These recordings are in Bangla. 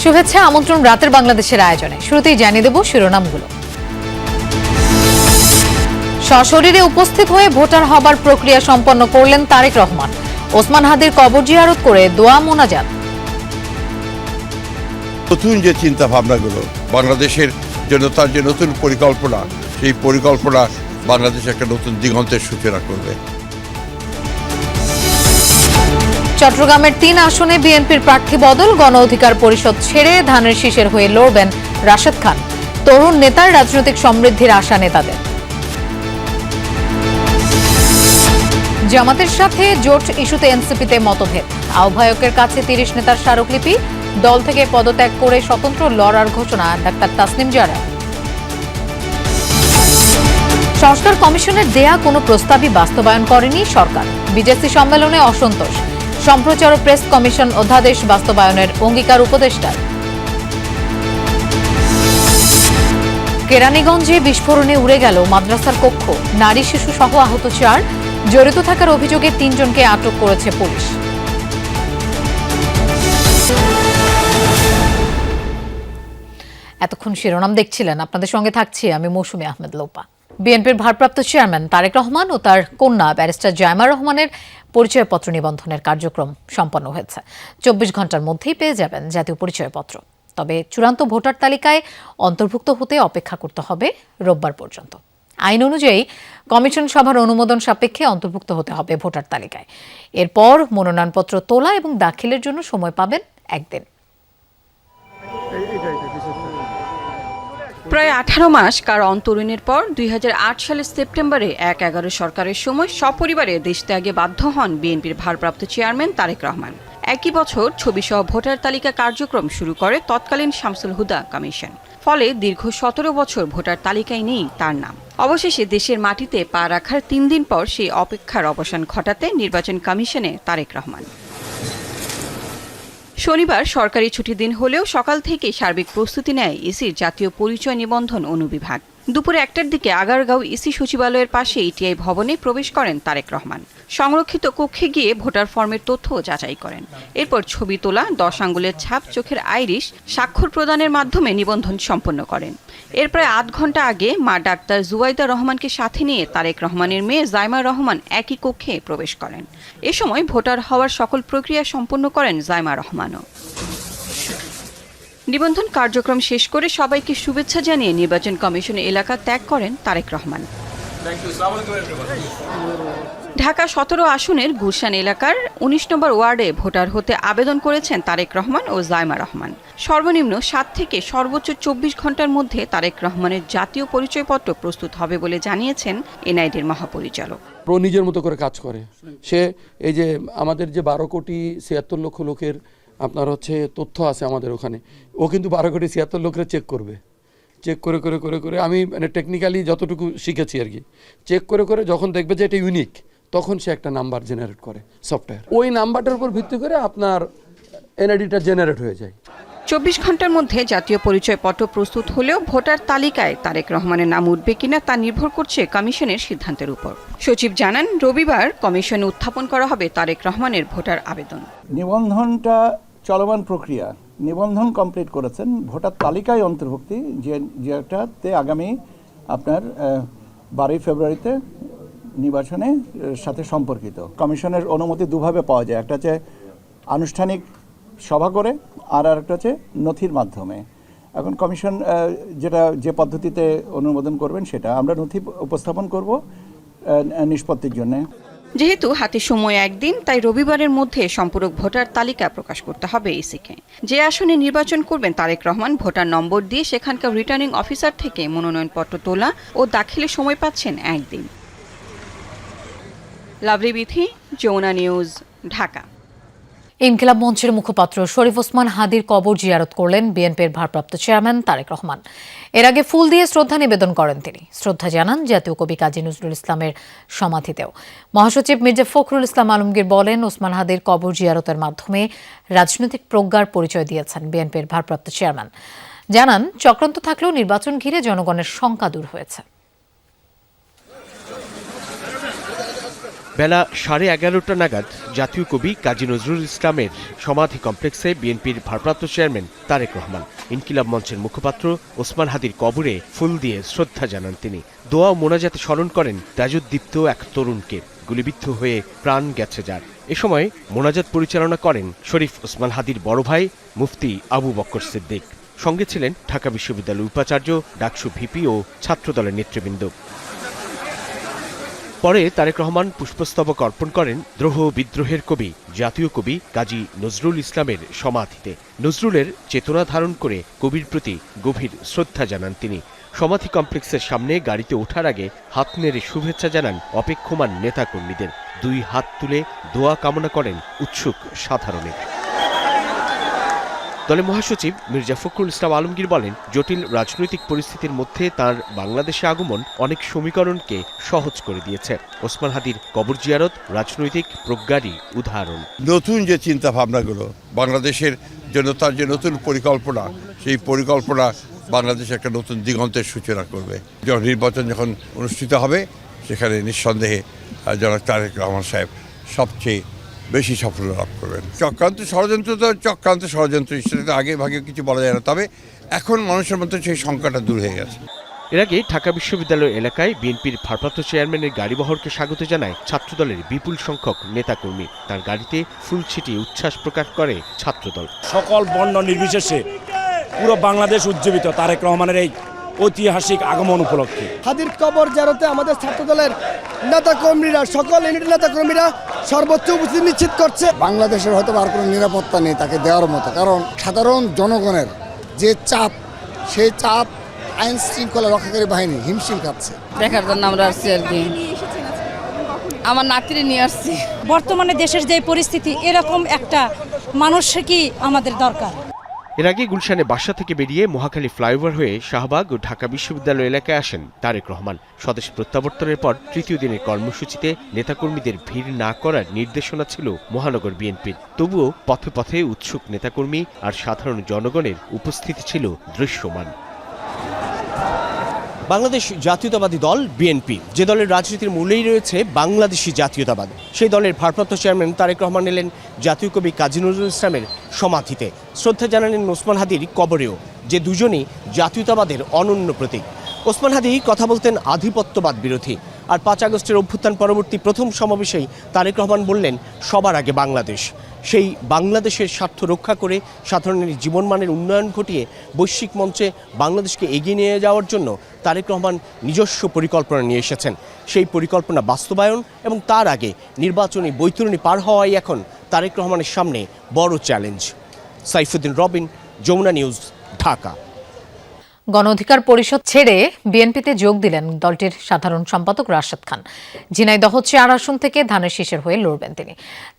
শুভেচ্ছা আমন্ত্রণ রাতের বাংলাদেশের আয়োজনে। শুরুতেই জানিয়ে দেব শিরোনামগুলো। সশরীরে উপস্থিত হয়ে ভোটার হবার প্রক্রিয়া সম্পন্ন করলেন তারেক রহমান। ওসমান হাদির কবর জিয়ারত করে দোয়া মোনাজাত। নতুন যে চিন্তা ভাবনাগুলো বাংলাদেশের জন্য, তার যে নতুন পরিকল্পনা, সেই পরিকল্পনা বাংলাদেশ একটা নতুন দিগন্তের সূচনা করবে। চট্টগ্রামের ৩ আসনে বিএনপির প্রার্থী বদল, গণ অধিকার পরিষদ ছেড়ে ধানের শীষের হয়ে লড়বেন রাশেদ খান। তরুণ নেতার রাজনৈতিক সমৃদ্ধির আশা নেতাদের। জামাতের সাথে জোট ইস্যুতে এনসিপিতে মতভেদ। আহ্বায়কের কাছে ৩০ নেতার স্মারকলিপি। দল থেকে পদত্যাগ করে স্বতন্ত্র লড়ার ঘোষণা ডাক্তার তাসনিম জারা। সংস্কার কমিশনের দেয়া কোনো প্রস্তাবই বাস্তবায়ন করেনি সরকার। বিজেসি সম্মেলনে অসন্তোষ। সম্প্রচার ও প্রেস কমিশন অধ্যাদেশ বাস্তবায়নের অঙ্গীকার উপদেষ্টার। কেরানীগঞ্জে বিস্ফোরণে উড়ে গেল মাদ্রাসার কক্ষ। নারী শিশু সহ আহত ৪। জড়িত থাকার অভিযোগে ৩ জনকে আটক করেছে পুলিশ। এতক্ষণ শিরোনাম দেখছিলেন, আপনাদের সঙ্গে থাকছি আমি মৌসুমী আহমেদ লোপা। বিএনপির ভারপ্রাপ্ত চেয়ারম্যান তারেক রহমান ও তার কন্যা ব্যারিস্টার জায়মা রহমানের পরিচয়পত্র নিবন্ধনের কার্যক্রম সম্পন্ন হয়েছে। ২৪ ঘন্টার মধ্যেই পেয়ে যাবেন জাতীয় পরিচয়পত্র। তবে চূড়ান্ত ভোটার তালিকায় অন্তর্ভুক্ত হতে অপেক্ষা করতে হবে রোববার পর্যন্ত। আইন অনুযায়ী কমিশন সভার অনুমোদন সাপেক্ষে অন্তর্ভুক্ত হতে হবে ভোটার তালিকায়। এরপর মনোনয়নপত্র তোলা এবং দাখিলের জন্য সময় পাবেন একদিন। প্রায় ১৮ মাস কার অন্তরীণের পর ২০০৮ সালের সেপ্টেম্বরে ১/১১ সরকারের সময় সপরিবারে দেশ ত্যাগে বাধ্য হন বিএনপির ভারপ্রাপ্ত চেয়ারম্যান তারেক রহমান। একই বছর ছবিসহ ভোটার তালিকা কার্যক্রম শুরু করে তৎকালীন শামসুল হুদা কমিশন। ফলে দীর্ঘ ১৭ বছর ভোটার তালিকায় নেই তার নাম। অবশেষে দেশের মাটিতে পা রাখার ৩ দিন পর সেই অপেক্ষার অবসান ঘটাতে নির্বাচন কমিশনে তারেক রহমান। শনিবার সরকারি ছুটির দিন হলেও সকাল থেকে সার্বিক প্রস্তুতি নেয় ইসির জাতীয় পরিচয় নিবন্ধন অনুবিভাগ। দুপুরে ১টার দিকে আগারগাঁও ইসি সচিবালয়ের পাশে ইটিআই ভবনে প্রবেশ করেন তারেক রহমান। সংরক্ষিত কক্ষে গিয়ে ভোটার ফর্মের তথ্য যাচাই করেন। এরপর ছবি তোলা, ১০ আঙ্গুলের ছাপ, চোখের আইরিশ, স্বাক্ষর প্রদানের মাধ্যমে নিবন্ধন সম্পন্ন করেন। এর প্রায় আধ ঘন্টা আগে মা ডাক্তার জুবাইদা রহমানকে সাথে নিয়ে তারেক রহমানের মেয়ে জাইমা রহমান একই কক্ষে প্রবেশ করেন। এ সময় ভোটার হওয়ার সকল প্রক্রিয়া সম্পন্ন করেন জাইমা রহমানও। নিবন্ধন কার্যক্রম শেষ করে সবাইকে শুভেচ্ছা জানিয়ে নির্বাচন কমিশনের এলাকা ত্যাগ করেন তারেক রহমান। ঢাকা ১৭ আসনের গুলশান এলাকার ১৯ নম্বর ওয়ার্ডে ভোটার হতে আবেদন করেছেন তারেক রহমান ও জাইমা রহমান। সর্বনিম্ন ৭ থেকে সর্বোচ্চ ২৪ ঘন্টার মধ্যে তারেক রহমানের জাতীয় পরিচয়পত্র প্রস্তুত হবে বলে জানিয়েছেন এনআইডির মহাপরিচালক। নিজের মতো করে কাজ করে সে। এই যে আমাদের যে ১২,৭৬,০০,০০০ লোকের আপনার তথ্য আছে আমাদের ওখানে, ও কিন্তু ১২,৭৬,০০,০০০ লোকের চেক করবে। চেক করে করে করে করে আমি মানে টেকনিক্যালি যতটুকু শিখেছি আর কি, চেক করে করে যখন দেখবে যে এটা ইউনিক, তখন সে একটা নাম্বার জেনারেট করে সফটওয়্যার। ওই নাম্বারটার উপর ভিত্তি করে আপনার এনআইডিটা জেনারেট হয়ে যায়। ২৪ ঘন্টার মধ্যে জাতীয় পরিচয়পত্র প্রস্তুত হলেও ভোটার তালিকায় তারেক রহমানের নাম উঠবে কিনা তা নির্ভর করছে কমিশনের সিদ্ধান্তের উপর। সচিব জানান, রবিবার কমিশনে উত্থাপন করা হবে তারেক রহমানের ভোটার আবেদন। নিবন্ধনটা চলমান প্রক্রিয়া। নিবন্ধন কমপ্লিট করেছেন, ভোটার তালিকায় অন্তর্ভুক্তি যেটাতে আগামী আপনার ১২ ফেব্রুয়ারিতে নির্বাচনের সাথে সম্পর্কিত। কমিশনের অনুমতি দুভাবে পাওয়া যায়, একটা হচ্ছে আনুষ্ঠানিক সভা করে, আর একটা হচ্ছে নথির মাধ্যমে। এখন কমিশন যে পদ্ধতিতে অনুমোদন করবেন সেটা আমরা নথি উপস্থাপন করব নিষ্পত্তির জন্য। যেহেতু হাতে সময় একদিন, তাই রবিবারের মধ্যে সম্পূরক ভোটার তালিকা প্রকাশ করতে হবে ইসিকে। যে আসনে নির্বাচন করবেন তারেক রহমান, ভোটার নম্বর দিয়ে সেখানকার রিটার্নিং অফিসার থেকে মনোনয়নপত্র তোলা ও দাখিলের সময় পাচ্ছেন একদিন। লাভলি বিথি, যমুনা নিউজ, ঢাকা। ইনকিলাব মঞ্চের মুখপাত্র শরীফ ওসমান হাদির কবর জিয়ারত করলেন বিএনপির ভারপ্রাপ্ত চেয়ারম্যান তারেক রহমান। এর আগে ফুল দিয়ে শ্রদ্ধা নিবেদন করেন তিনি। শ্রদ্ধা জানান জাতীয় কবি কাজী নজরুল ইসলামের সমাধিতেও। মহাসচিব মির্জা ফখরুল ইসলাম আলমগীর বলেন, ওসমান হাদির কবর জিয়ারতের মাধ্যমে রাজনৈতিক প্রজ্ঞার পরিচয় দিয়েছেন বিএনপির ভারপ্রাপ্ত চেয়ারম্যান। জানান, চক্রান্ত থাকলেও নির্বাচন ঘিরে জনগণের শঙ্কা দূর হয়েছে। বেলা 11:30 নাগাদ জাতীয় কবি কাজী নজরুল ইসলামের সমাধি কমপ্লেক্সে বিএনপির ভারপ্রাপ্ত চেয়ারম্যান তারেক রহমান, ইনকিলাব মঞ্চের মুখপাত্র ওসমান হাদির কবরে ফুল দিয়ে শ্রদ্ধা জানান তিনি। দোয়া ও মোনাজাতে স্মরণ করেন তেজোদ্দীপ্ত এক তরুণকে, গুলিবিদ্ধ হয়ে প্রাণ গেছে যার। এ সময় মোনাজাত পরিচালনা করেন শরীফ ওসমান হাদির বড় ভাই মুফতি আবু বক্কর সিদ্দিক। সঙ্গে ছিলেন ঢাকা বিশ্ববিদ্যালয়ের উপাচার্য, ডাকসু ভিপি ও ছাত্রদলের নেতৃবৃন্দ। পরে তারেক রহমান পুষ্পস্তবক অর্পণ করেন দ্রোহ বিদ্রোহের কবি জাতীয় কবি কাজী নজরুল ইসলামের সমাধিতে। নজরুলের চেতনা ধারণ করে কবির প্রতি গভীর শ্রদ্ধা জানান তিনি। সমাধি কমপ্লেক্সের সামনে গাড়িতে ওঠার আগে হাত নেড়ে শুভেচ্ছা জানান অপেক্ষমান নেতাকর্মীদের। দুই হাত তুলে দোয়া কামনা করেন উৎসুক সাধারণের। দলের মহাসচিব মির্জা ফখরুল ইসলাম আলমগীর বলেন, জটিল রাজনৈতিক পরিস্থিতির মধ্যে তার বাংলাদেশে আগমন অনেক সমীকরণকে সহজ করে দিয়েছে। ওসমান হাদির কবর জিয়ারত রাজনৈতিক প্রজ্ঞারই উদাহরণ। নতুন যে চিন্তা ভাবনাগুলো বাংলাদেশের জন্য, তার যে নতুন পরিকল্পনা, সেই পরিকল্পনা বাংলাদেশে একটা নতুন দিগন্তের সূচনা করবে। যখন নির্বাচন যখন অনুষ্ঠিত হবে, সেখানে নিঃসন্দেহে জনাব তারেক রহমান সাহেব সবচেয়ে বেশি সাফল্য লাভ করবেন। চক্রান্ত ষড়যন্ত্র সেটা আগে ভাগে কিছু বলা যায় না, তবে এখন মানুষের মধ্যে সেই সংখ্যাটা দূর হয়ে গেছে। এর আগে ঢাকা বিশ্ববিদ্যালয় এলাকায় বিএনপির ভারপ্রাপ্ত চেয়ারম্যানের গাড়িবহরকে স্বাগত জানায় ছাত্রদলের বিপুল সংখ্যক নেতাকর্মী। তার গাড়িতে ফুল ছিটিয়ে উচ্ছ্বাস প্রকাশ করে ছাত্রদল। সকল বর্ণ নির্বিশেষে পুরো বাংলাদেশ উজ্জীবিত তারেক রহমানের এই ঐতিহাসিক আগমন উপলক্ষে। হাদির কবর জিয়ারতে আমাদের ছাত্রদলের নেতাকর্মীরা, সকল ইউনিট নেতাকর্মীরা সর্বোচ্চ উপস্থিতি নিশ্চিত করছে। বাংলাদেশের হয়তো আর কোনো নিরাপত্তা নেই তাকে দেওয়ার মতো, কারণ সাধারণ জনগণের যে চাপ, সেই চাপ আইন শৃঙ্খলা রক্ষাকারী বাহিনী হিমশিম খাচ্ছে। দেখার জন্য আমরা আসছি আর কি, আমার নাতিরে নিয়ে আসছি। বর্তমানে দেশের যে পরিস্থিতি, এরকম একটা মানুষকে আমাদের দরকার। এর আগে গুলশানে বাসা থেকে বেরিয়ে মহাখালী ফ্লাইওভার হয়ে শাহবাগ ও ঢাকা বিশ্ববিদ্যালয় এলাকায় আসেন তারেক রহমান। স্বদেশ প্রত্যাবর্তনের পর তৃতীয় দিনের কর্মসূচিতে নেতাকর্মীদের ভিড় না করার নির্দেশনা ছিল মহানগর বিএনপির। তবুও পথে পথে উৎসুক নেতাকর্মী আর সাধারণ জনগণের উপস্থিতি ছিল দৃশ্যমান। বাংলাদেশ জাতীয়তাবাদী দল বিএনপি, যে দলের রাজনীতির মূলেই রয়েছে বাংলাদেশি জাতীয়তাবাদ, সেই দলের ভারপ্রাপ্ত চেয়ারম্যান তারেক রহমান এলেন জাতীয় কবি কাজী নজরুল ইসলামের সমাধিতে। শ্রদ্ধা জানালেন ওসমান হাদির কবরেও, যে দুজনই জাতীয়তাবাদের অনন্য প্রতীক। ওসমান হাদি কথা বলতেন আধিপত্যবাদ বিরোধী, আর 5 আগস্টের অভ্যুত্থান পরবর্তী প্রথম সমাবেশেই তারেক রহমান বললেন সবার আগে বাংলাদেশ। সেই বাংলাদেশের স্বার্থ রক্ষা করে সাধারণের জীবনমানের উন্নয়ন ঘটিয়ে বৈশ্বিক মঞ্চে বাংলাদেশকে এগিয়ে নিয়ে যাওয়ার জন্য তারেক রহমান নিজস্ব পরিকল্পনা নিয়ে এসেছেন। সেই পরিকল্পনা বাস্তবায়ন এবং তার আগে নির্বাচনী বৈতরণী পার হওয়াই এখন তারেক রহমানের সামনে বড় চ্যালেঞ্জ। সাইফুদ্দিন রবিন, যমুনা নিউজ, ঢাকা। গণ অধিকার পরিষদ ছেড়ে বিএনপিতে যোগ দিলেন দলটির সাধারণ সম্পাদক রাশেদ খান। ঝিনাইদহ 4 আসন থেকে ধানের শীষের হয়ে লড়বেন তিনি।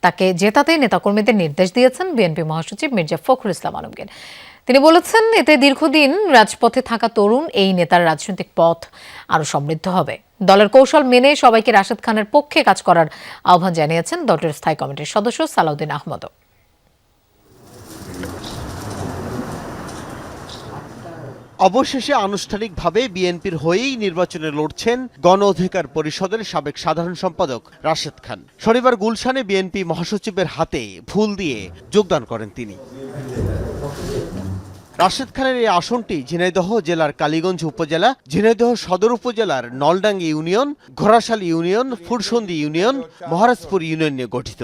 তাকে জেতাতে নেতাকর্মীদের নির্দেশ দিয়েছেন বিএনপি মহাসচিব মির্জা ফখরুল ইসলাম আলমগীর। তিনি বলেছেন, এতে দীর্ঘদিন রাজপথে থাকা তরুণ এই নেতার রাজনৈতিক পথ আরও সমৃদ্ধ হবে। দলের কৌশল মেনে সবাইকে রাশেদ খানের পক্ষে কাজ করার আহ্বান জানিয়েছেন দলটির স্থায়ী কমিটির সদস্য সালাউদ্দিন আহমদও। অবশেষে আনুষ্ঠানিকভাবে বিএনপির হয়েই নির্বাচনে লড়ছেন গণ অধিকার পরিষদের সাবেক সাধারণ সম্পাদক রাশেদ খান। শনিবার গুলশানে বিএনপি মহাসচিবের হাতে ফুল দিয়ে যোগদান করেন তিনি। রাশেদ খানের এই আসনটি ঝিনাইদহ জেলার কালীগঞ্জ উপজেলা, ঝিনাইদহ সদর উপজেলার Naldangi union, Ghorashali union, Fursondi union, Maharajpur union নিয়ে গঠিত,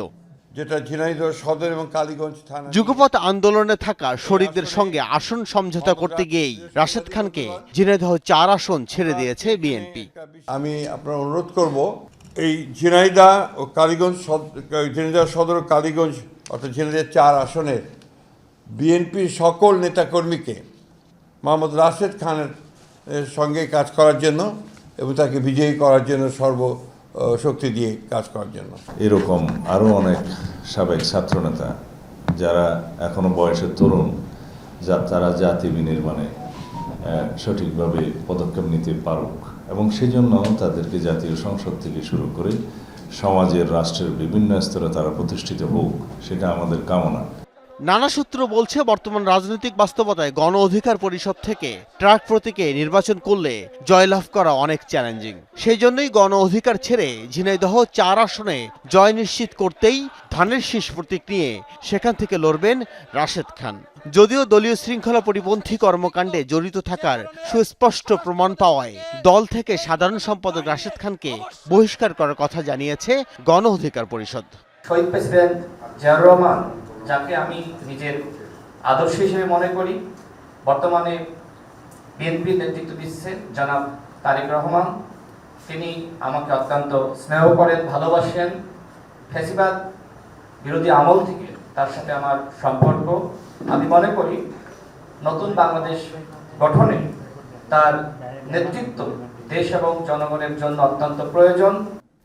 যেটা ঝিনাইদহ সদর এবং কালীগঞ্জ থানা। যুগপৎ আন্দোলনে থাকা শরীরদের সঙ্গে আসন সমঝোতা করতে গিয়েই রাশেদ খানকে ঝিনাইদহ 4 আসন ছেড়ে দিয়েছে বিএনপি। আমি আপনার অনুরোধ করব, এই ঝিনাইদহ ও কালীগঞ্জ, ঝিনাইদহ সদর ও কালীগঞ্জ অর্থাৎ ঝিনাইদহ 4 আসনের বিএনপির সকল নেতাকর্মীকে মোহাম্মদ রাশেদ খানের সঙ্গে কাজ করার জন্য এবং তাকে বিজয়ী করার জন্য সর্বশক্তি দিয়ে কাজ করার জন্য। এরকম আরও অনেক সাবেক ছাত্রনেতা যারা এখনো বয়সের তরুণ, তারা জাতি বিনির্মাণে সঠিকভাবে পদক্ষেপ নিতে পারুক এবং সেজন্য তাদেরকে জাতীয় সংসদ থেকে শুরু করে সমাজের, রাষ্ট্রের বিভিন্ন স্তরে তারা প্রতিষ্ঠিত হোক, সেটা আমাদের কামনা। নানা সূত্র বলছে বর্তমান রাজনৈতিক বাস্তবতায় গণ অধিকার পরিষদ থেকে ট্রাক প্রতীকে নির্বাচন করলে জয়লাভ করা অনেক চ্যালেঞ্জিং। সেই জন্যই গণ অধিকার ছেড়ে ঝিনাইদহ 4 আসনে জয় নিশ্চিত করতেই ধানের শীষ প্রতীক নিয়ে সেখান থেকে লড়বেন রাশেদ খান। যদিও দলীয় শৃঙ্খলা পরিপন্থী কর্মকাণ্ডে জড়িত থাকার সুস্পষ্ট প্রমাণ পাওয়ায় দল থেকে সাধারণ সম্পাদক রাশেদ খানকে বহিষ্কার করার কথা জানিয়েছে গণ অধিকার পরিষদ। শহীদ প্রেসিডেন্ট জিয়াউর রহমান, যাকে আমি নিজের আদর্শ হিসেবে মনে করি, বর্তমানে বিএনপির নেতৃত্ব দিচ্ছে জনাব তারেক রহমান। তিনি আমাকে অত্যন্ত স্নেহ করেন, ভালোবাসেন। ফ্যাসিবাদ বিরোধী আমল থেকে তার সাথে আমার সম্পর্ক। আমি মনে করি নতুন বাংলাদেশ গঠনে তার নেতৃত্ব দেশ এবং জনগণের জন্য অত্যন্ত প্রয়োজন।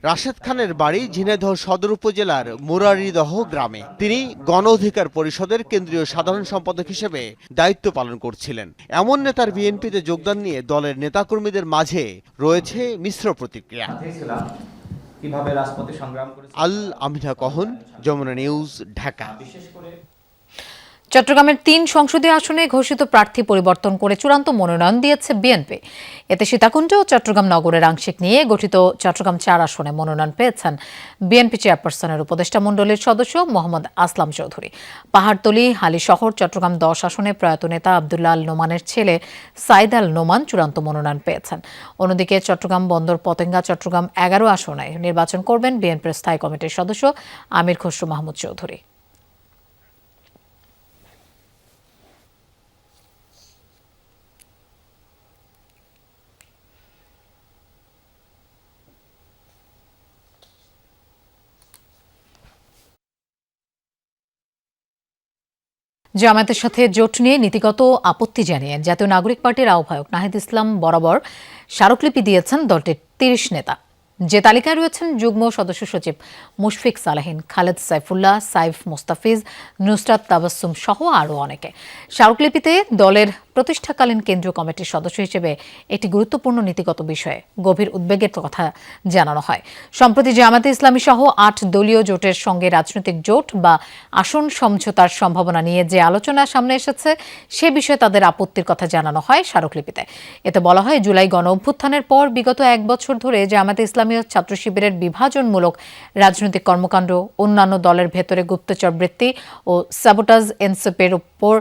রাশেদ খানের বাড়ি ঝিনাইদহ সদর উপজেলার মুরারিদহ গ্রামে। তিনি গণ অধিকার পরিষদের কেন্দ্রীয় সাধারণ সম্পাদক হিসেবে দায়িত্ব পালন করছিলেন। এমন নেতার বিএনপিতে যোগদান নিয়ে দলের নেতাকর্মীদের মাঝে রয়েছে মিশ্র প্রতিক্রিয়া। আল আমিনা কহন, যমুনা নিউজ, ঢাকা। চট্টগ্রামের 3 সংসদীয় আসনে ঘোষিত প্রার্থী পরিবর্তন করে চূড়ান্ত মনোনয়ন দিয়েছে বিএনপি। এতে সীতাকুণ্ড ও চট্টগ্রাম নগরের আংশিক নিয়ে গঠিত চট্টগ্রাম 4 আসনে মনোনয়ন পেয়েছেন বিএনপি চেয়ারপারসনের উপদেষ্টা মণ্ডলীর সদস্য মোহাম্মদ আসলাম চৌধুরী। পাহাড়তলী, হালিশহর, চট্টগ্রাম 10 আসনে প্রয়াত নেতা আব্দুল্লাহ আল নোমানের ছেলে সাইদ আল নোমান চূড়ান্ত মনোনয়ন পেয়েছেন। অন্যদিকে চট্টগ্রাম বন্দর পতেঙ্গা, চট্টগ্রাম 11 আসনে নির্বাচন করবেন বিএনপির স্থায়ী কমিটির সদস্য আমির খসরু মাহমুদ চৌধুরী। জামায়াতের সাথে জোট নিয়ে নীতিগত আপত্তি জানিয়ে জাতীয় নাগরিক পার্টির আহ্বায়ক নাহিদ ইসলাম বরাবর স্মারকলিপি দিয়েছেন দলটির 30 নেতা। যে তালিকায় রয়েছেন যুগ্ম সদস্য সচিব মুশফিক সালাহিন, খালেদ সাইফুল্লাহ, সাইফ মোস্তাফিজ, নুসরাত তাবাসসুম সহ আরও অনেকে। স্মারকলিপিতে দলের প্রতিষ্ঠাকালীন কেন্দ্রীয় কমিটির সদস্য হিসেবে একটি গুরুত্বপূর্ণ নীতিগত বিষয়ে গভীর উদ্বেগের কথা জানানো হয়। সম্প্রতি জামায়াতে ইসলামী সহ 8 দলীয় জোটের সঙ্গে রাজনৈতিক জোট বা আসন সমঝোতার সম্ভাবনা নিয়ে যে আলোচনা সামনে এসেছে সে বিষয়ে তাদের আপত্তির কথা জানানো হয় স্মারকলিপিতে। এতে বলা হয়, জুলাই গণ অভ্যুত্থানের পর বিগত 1 বছর ধরে জামায়াতে ইসলামী ছাত্র শিবিরের বিভাজনমূলক রাজনৈতিক কর্মকাণ্ড, অন্যান্য দলের ভেতরে গুপ্তচর বৃত্তি ও সাবোটাজ, এনসিপির উপর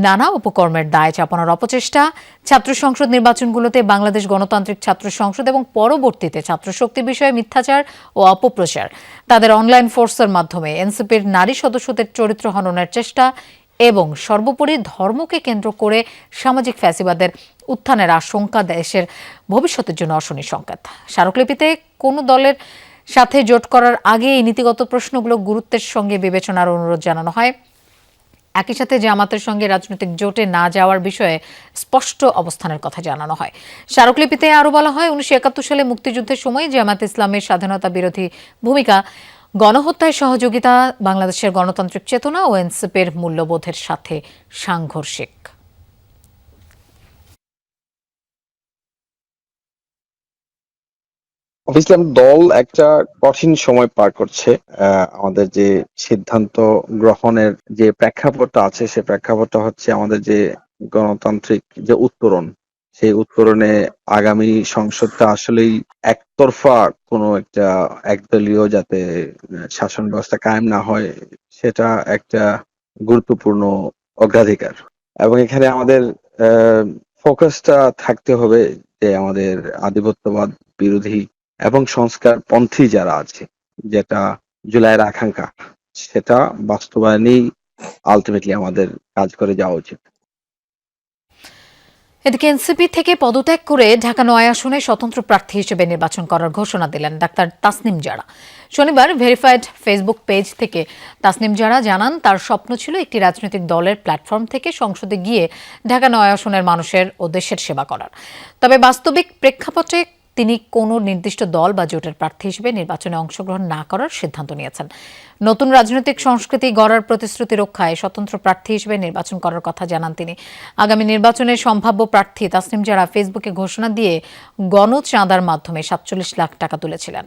নানা উপকর্মের দায় চাপানোর অপচেষ্টা, ছাত্র সংসদ নির্বাচনগুলোতে বাংলাদেশ গণতান্ত্রিক ছাত্র সংসদ এবং পরবর্তীতে ছাত্র শক্তি বিষয়ে মিথ্যাচার ও অপপ্রচার, তাদের অনলাইন ফোর্সের মাধ্যমে এনসিপির নারী সদস্যদের চরিত্র হননের চেষ্টা এবং সর্বোপরি ধর্মকে কেন্দ্র করে সামাজিক ফ্যাসিবাদের উত্থানের আশঙ্কা দেশের ভবিষ্যতের জন্য অশনি সংকেত। স্মারকলিপিতে কোনো দলের সাথে জোট করার আগে এই নীতিগত প্রশ্নগুলো গুরুত্বের সঙ্গে বিবেচনার অনুরোধ জানানো হয়। একই সাথে জামাতের সঙ্গে রাজনৈতিক জোটে না যাওয়ার বিষয়ে স্পষ্ট অবস্থানের কথা জানানো হয়। স্মারকলিপিতে আরও বলা হয়, 1971 সালে মুক্তিযুদ্ধের সময় জামায়াত ইসলামের স্বাধীনতা বিরোধী ভূমিকা, গণহত্যায় সহযোগিতা বাংলাদেশের গণতান্ত্রিক চেতনা ও এনসিপির মূল্যবোধের সাথে সাংঘর্ষিক। ইসলাম দল একটা কঠিন সময় পার করছে। আমাদের যে সিদ্ধান্ত গ্রহণের যে প্রেক্ষাপটটা আছে সে প্রেক্ষাপটটা হচ্ছে আমাদের যে গণতান্ত্রিক যে উত্তরণ, সেই উত্তরণে আগামী সংসদটা আসলেই একতরফা কোনো একটা একদলীয় যাতে শাসন ব্যবস্থা কায়েম না হয় সেটা একটা গুরুত্বপূর্ণ অগ্রাধিকার। এবং এখানে আমাদের ফোকাসটা থাকতে হবে যে আমাদের আধিপত্যবাদ বিরোধী এবং সংস্কার পন্থী যারা আছে, যেটা জুলাইয়ের আকাঙ্ক্ষা, সেটা বাস্তবায়নেই আলটিমেটলি আমাদের কাজ করে যাওয়া উচিত। এদিকে এনসিপি থেকে পদত্যাগ করে ঢাকা 9 আসনে স্বতন্ত্র প্রার্থী হিসেবে নির্বাচন করার ঘোষণা দিলেন ডাক্তার তাসনিম জারা। শনিবার ভেরিফাইড ফেসবুক পেজ থেকে তাসনিম জারা জানান, তার স্বপ্ন ছিল একটি রাজনৈতিক দলের প্ল্যাটফর্ম থেকে সংসদে গিয়ে ঢাকা 9 আসনের মানুষের ও দেশের সেবা করার। তবে বাস্তবিক প্রেক্ষাপটে তিনি কোনো নির্দিষ্ট দল বা জোটের প্রার্থী হিসেবে নির্বাচনে অংশগ্রহণ না করার সিদ্ধান্ত নিয়েছেন। নতুন রাজনৈতিক সংস্কৃতি গড়ার প্রতিশ্রুতি রক্ষায় স্বতন্ত্র প্রার্থী হিসেবে নির্বাচন করার কথা জানান তিনি। আগামী নির্বাচনে সম্ভাব্য প্রার্থী তাসনিম জারা ফেসবুকে ঘোষণা দিয়ে গণচাঁদার মাধ্যমে 47 লাখ টাকা তুলেছিলেন।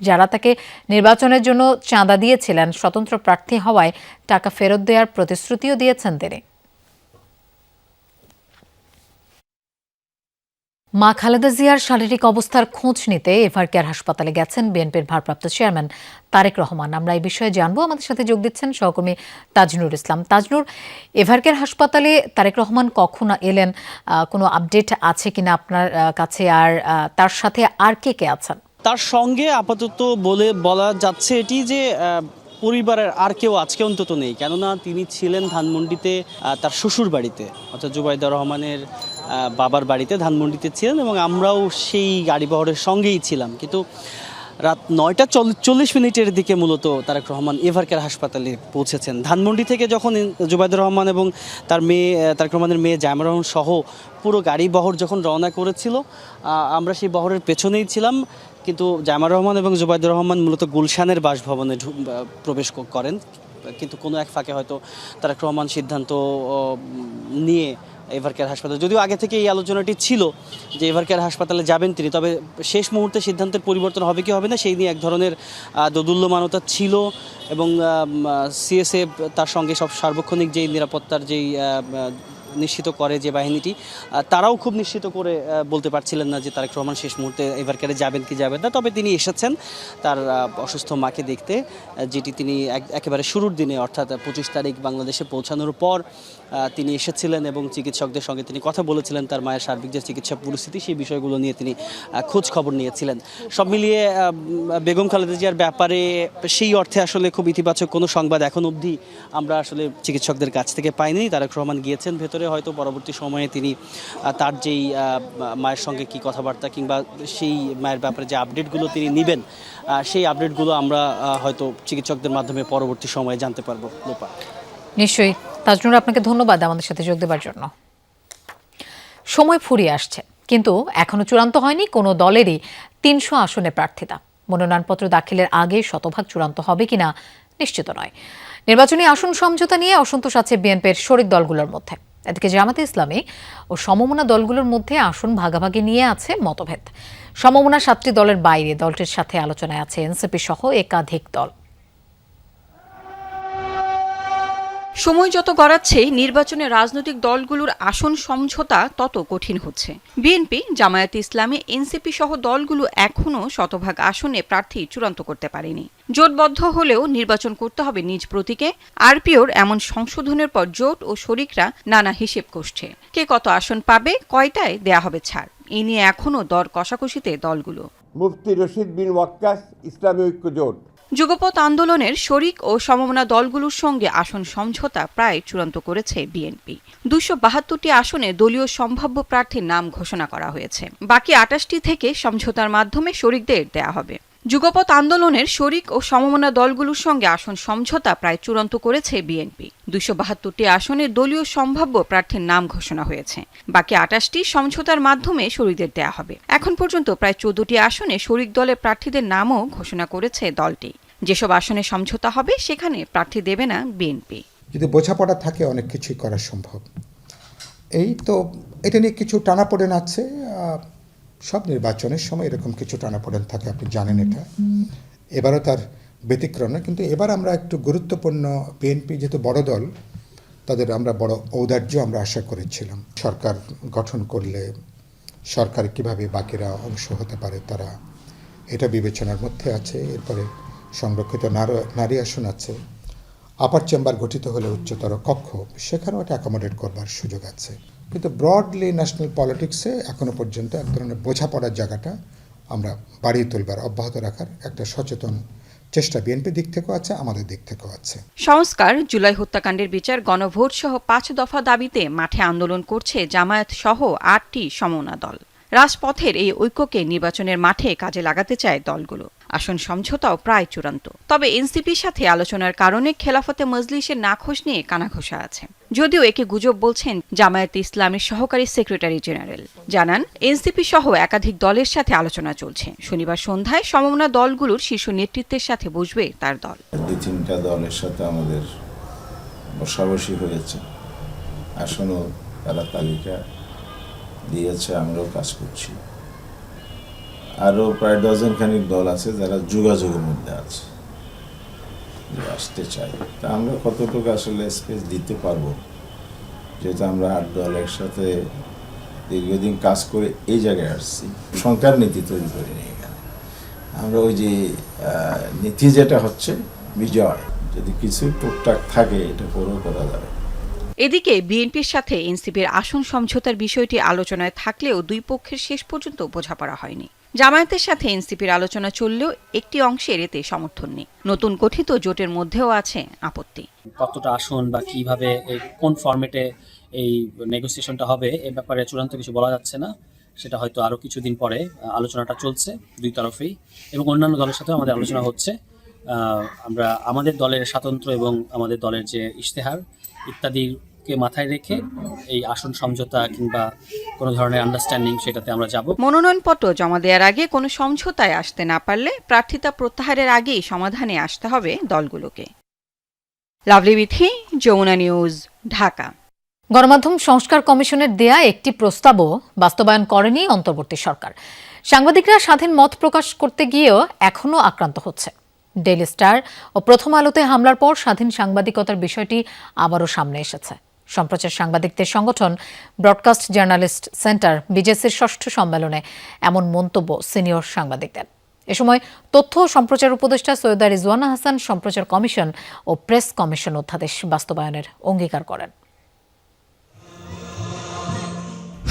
যারা তাকে নির্বাচনের জন্য চাঁদা দিয়েছিলেন স্বতন্ত্র প্রার্থী হওয়ায় টাকা ফেরত দেওয়ার প্রতিশ্রুতিও দিয়েছেন তিনি। মা খালেদা জিয়ার শারীরিক অবস্থার খোঁজ নিতে এভারকেয়ার হাসপাতালে গেছেন বিএনপির ভারপ্রাপ্ত চেয়ারম্যান তারেক রহমান। আমরা এই বিষয়ে জানবো, আমাদের সাথে যোগ দিচ্ছেন সহকর্মী তাজনুর ইসলাম। তাজনুর, এভারকেয়ার হাসপাতালে তারেক রহমান কখন এলেন, কোনো আপডেট আছে কিনা আপনার কাছে, আর তার সাথে আর কে কে আছেন? তার সঙ্গে আপাতত বলা যাচ্ছে এটি যে পরিবারের আর কেউ আজকে অন্তত নেই, কেননা তিনি ছিলেন ধানমন্ডিতে তার শ্বশুর বাড়িতে, অর্থাৎ জুবাইদা রহমানের বাবার বাড়িতে ধানমন্ডিতে ছিলেন, এবং আমরাও সেই গাড়ি বহরের সঙ্গেই ছিলাম। কিন্তু রাত 9:40 দিকে মূলত তারেক রহমান এভারকেয়ার হাসপাতালে পৌঁছেছেন। ধানমন্ডি থেকে যখন জুবাইদা রহমান এবং তার মেয়ে তারেক রহমানের মেয়ে জায়মা রহমান সহ পুরো গাড়ি বহর যখন রওনা করেছিল, আমরা সেই বহরের পেছনেই ছিলাম। কিন্তু জায়মা রহমান এবং জুবাইদা রহমান মূলত গুলশানের বাসভবনে প্রবেশ করেন, কিন্তু কোনো এক ফাঁকে হয়তো তারেক রহমান সিদ্ধান্ত নিয়ে এভারকেয়ার হাসপাতাল, যদিও আগে থেকে এই আলোচনাটি ছিল যে এভারকেয়ার হাসপাতালে যাবেন তিনি, তবে শেষ মুহূর্তে সিদ্ধান্তের পরিবর্তন হবে কি হবে না সেই নিয়ে এক ধরনের দোদুল্যমানতা ছিল, এবং সিএসএফ তার সঙ্গে সব সার্বক্ষণিক যেই নিরাপত্তার যেই নিশ্চিত করে যে বাহিনীটি, তারাও খুব নিশ্চিত করে বলতে পারছিলেন না যে তারেক রহমান শেষ মুহূর্তে এভারকেয়ারে যাবেন কি যাবেন না। তবে তিনি এসেছেন তার অসুস্থ মাকে দেখতে, যেটি তিনি একেবারে শুরুর দিনে অর্থাৎ 25 তারিখ বাংলাদেশে পৌঁছানোর পর তিনি এসেছিলেন, এবং চিকিৎসকদের সঙ্গে তিনি কথা বলেছিলেন তার মায়ের সার্বিক যে চিকিৎসা পরিস্থিতি সেই বিষয়গুলো নিয়ে তিনি খোঁজ খবর নিয়েছিলেন। সব মিলিয়ে বেগম খালেদা জিয়ার ব্যাপারে সেই অর্থে আসলে খুব ইতিবাচক কোনো সংবাদ এখন অবধি আমরা আসলে চিকিৎসকদের কাছ থেকে পাইনি। তারেক রহমান গিয়েছেন ভেতরে, হয়তো পরবর্তী সময়ে তিনি তার যেই মায়ের সঙ্গে কি কথাবার্তা কিংবা সেই মায়ের ব্যাপারে যে আপডেটগুলো তিনি নেবেন, সেই আপডেটগুলো আমরা হয়তো চিকিৎসকদের মাধ্যমে পরবর্তী সময়ে জানতে পারবো। লোপা, নিশ্চয়ই। তাজনুর, আপনাকে ধন্যবাদ আমাদের সাথে যোগ দেওয়ার জন্য। সময় ফুরিয়ে আসছে, কিন্তু এখনো চূড়ান্ত হয়নি কোনো দলেরই 300 আসনে প্রার্থিতা। মনোনয়নপত্র দাখিলের আগে শতভাগ চূড়ান্ত হবে কিনা নিশ্চিত নয়। নির্বাচনী আসন সমঝোতা নিয়ে অসন্তোষ আছে বিএনপির শরিক দলগুলোর মধ্যে। এদিকে জামাতে ইসলামী ও সমমনা দলগুলোর মধ্যে আসন ভাগাভাগি নিয়ে আছে মতভেদ। সমমনা 7টি দলের বাইরে দলটির সাথে আলোচনায় আছে এনসিপি সহ একাধিক দল। সময় যত গড়াচ্ছে নির্বাচনে রাজনৈতিক দলগুলোর আসন সমঝোতা তত কঠিন হচ্ছে। বিএনপি, জামায়াতে ইসলামী, এনসিপি সহ দলগুলো এখনও শতভাগ আসনে প্রার্থী চূড়ান্ত করতে পারেনি। জোটবদ্ধ হলেও নির্বাচন করতে হবে নিজ প্রতীকে। আরপিওর এমন সংশোধনের পর জোট ও শরিকরা নানা হিসেব কষছে। কে কত আসন পাবে, কয়টায় দেয়া হবে ছাড়, এ নিয়ে এখনও দর কষাকষিতে দলগুলো। মুফতি রশিদ বিন ওয়াক্কাস, ইসলামী ঐক্য জোট। যুগপৎ আন্দোলনের শরিক ও সমমনা দলগুলোর সঙ্গে আসন সমঝোতা প্রায় চূড়ান্ত করেছে বিএনপি। 272টি আসনে দলীয় সম্ভাব্য প্রার্থীর নাম ঘোষণা করা হয়েছে। বাকি 28টি থেকে সমঝোতার মাধ্যমে শরিকদের দেয়া হবে। যুগপৎ আন্দোলনের শরিক ও সমমনা দলগুলোর সঙ্গে আসন সমঝোতা প্রায় চূড়ান্ত করেছে বিএনপি। 272টি আসনে দলীয় সম্ভাব্য প্রার্থীর নাম ঘোষণা হয়েছে। বাকি 28টি সমঝোতার মাধ্যমে শরিকদের দেয়া হবে। এখন পর্যন্ত প্রায় 14টি আসনে শরিক দলের প্রার্থীদের নামও ঘোষণা করেছে দলটি। যেসব আসনে সমঝোতা হবে সেখানে প্রার্থী দেবে না বিএনপি। যদি বোঝাপড়া থাকে অনেক কিছুই করা সম্ভব। এই তো এটা নিয়ে কিছু টানাপোড়েন আছে, সব নির্বাচনের সময় এরকম কিছু টানাপোড়েন থাকে, আপনি জানেন এটা। এবারও তার ব্যতিক্রম না, কিন্তু এবার আমরা একটু গুরুত্বপূর্ণ, বিএনপি যেহেতু বড় দল, তাদের আমরা বড় ঔদার্য আমরা আশা করেছিলাম। সরকার গঠন করলে সরকার কিভাবে বাকিরা অংশ হতে পারে তারা, এটা বিবেচনার মধ্যে আছে। এরপরে সংরক্ষিত নারী আসন আছে, আপার চেম্বার গঠিত হলে উচ্চতর কক্ষ, সেখানেও এটা অ্যাকোমোডেট করবার সুযোগ আছে। কিন্তু ব্রডলি ন্যাশনাল পলিটিক্সে এখনো পর্যন্ত এক ধরনের বোঝাপড়ার জায়গাটা আমরা বাড়িয়ে তুলবার, অব্যাহত রাখার একটা সচেতন চেষ্টা বিএনপির দিক থেকেও আছে, আমাদের দিক থেকেও আছে। সংস্কার, জুলাই হত্যাকাণ্ডের বিচার, গণভোট সহ 5 দফা দাবিতে মাঠে আন্দোলন করছে জামায়াত সহ 8টি সমমনা দল। রাজপথের এই ঐক্যকে নির্বাচনের মাঠে কাজে লাগাতে চায় দলগুলো। আসন সমঝোতাও প্রায় চূড়ান্ত। তবে এনসিপির সাথে আলোচনার কারণে খেলাফতে মজলিসের নাখোশ নিয়ে কানাঘোষা আছে। যদিও একে গুজব বলছেন জামায়াতে ইসলামের সহকারী সেক্রেটারি জেনারেল। জানান, এনসিপি সহ একাধিক দলের সাথে আলোচনা চলছে। শনিবার সন্ধ্যায় সমমনা দলগুলোর শীর্ষ নেতৃত্বের সাথে বসবে তার দল। 2-3টা দলের সাথে আমাদের বসাবসি হয়েছে, আসনও তারা তালিকা দিয়েছে, আমরাও কাজ করছি। আরও প্রায় ডজনখানিক দল আছে যারা যোগাযোগের মধ্যে আছে, যে আসতে চাই। তা আমরা কতটুকু আসলে স্পেস দিতে পারবো, যেহেতু আমরা 8 দল একসাথে দীর্ঘদিন কাজ করে এই জায়গায় আসছি। সংখ্যার নীতি তৈরি করে নিয়ে গেলে আমরা ওই যে নীতি যেটা হচ্ছে বিজয়, যদি কিছু টুকটাক থাকে এটা পরেও করা যাবে। এদিকে বিএনপির সাথে এনসিপির আসন সমঝোতার বিষয়টি আলোচনায় থাকলেও দুই পক্ষের শেষ পর্যন্ত বোঝাপড়া হয়নি। জামায়াতের সাথে এনসিপির আলোচনা চললেও একটি অংশের এতে সমর্থন নেই। নতুন গঠিত জোটের মধ্যেও আছে আপত্তি। কতটা আসন বা কিভাবে কোন ফরম্যাটে এই নেগোসিয়েশনটা হবে এ ব্যাপারে চূড়ান্ত কিছু বলা যাচ্ছে না। সেটা হয়তো আরও কিছুদিন পরে আলোচনাটা চলছে দুই তরফেই, এবং অন্যান্য দলের সাথেও আমাদের আলোচনা হচ্ছে। আমরা আমাদের দলের স্বাতন্ত্র্য এবং আমাদের দলের যে ইশতেহার ইত্যাদিকে মাথায় রেখে এই আসন সমঝোতা কিংবা কোনো ধরনের আন্ডারস্ট্যান্ডিং সেটাতে আমরা যাব। মনোনয়নপত্র জমা দেওয়ার আগে কোনো সমঝোতায় আসতে না পারলে প্রার্থিতা প্রত্যাহারের আগেই সমাধানে আসতে হবে দলগুলোকে। লাভলি বিথি, যমুনা নিউজ, ঢাকা। গণমাধ্যম সংস্কার কমিশনের দেয়া একটি প্রস্তাবও বাস্তবায়ন করেনি অন্তর্বর্তী সরকার। সাংবাদিকরা স্বাধীন মত প্রকাশ করতে গিয়েও এখনও আক্রান্ত হচ্ছে। ডেইলি স্টার ও প্রথম আলোতে হামলার পর স্বাধীন সাংবাদিকতার বিষয়টি আবারও সামনে এসেছে। সম্প্রচার সাংবাদিকদের সংগঠন ব্রডকাস্ট জার্নালিস্ট সেন্টার বিজেসির 6ষ্ঠ সম্মেলনে এমন মন্তব্য সিনিয়র সাংবাদিকদের। এ সময় তথ্য ও সম্প্রচার উপদেষ্টা সৈয়দা রিজওয়ানা হাসান সম্প্রচার কমিশন ও প্রেস কমিশন অধ্যাদেশ বাস্তবায়নের অঙ্গীকার করেন।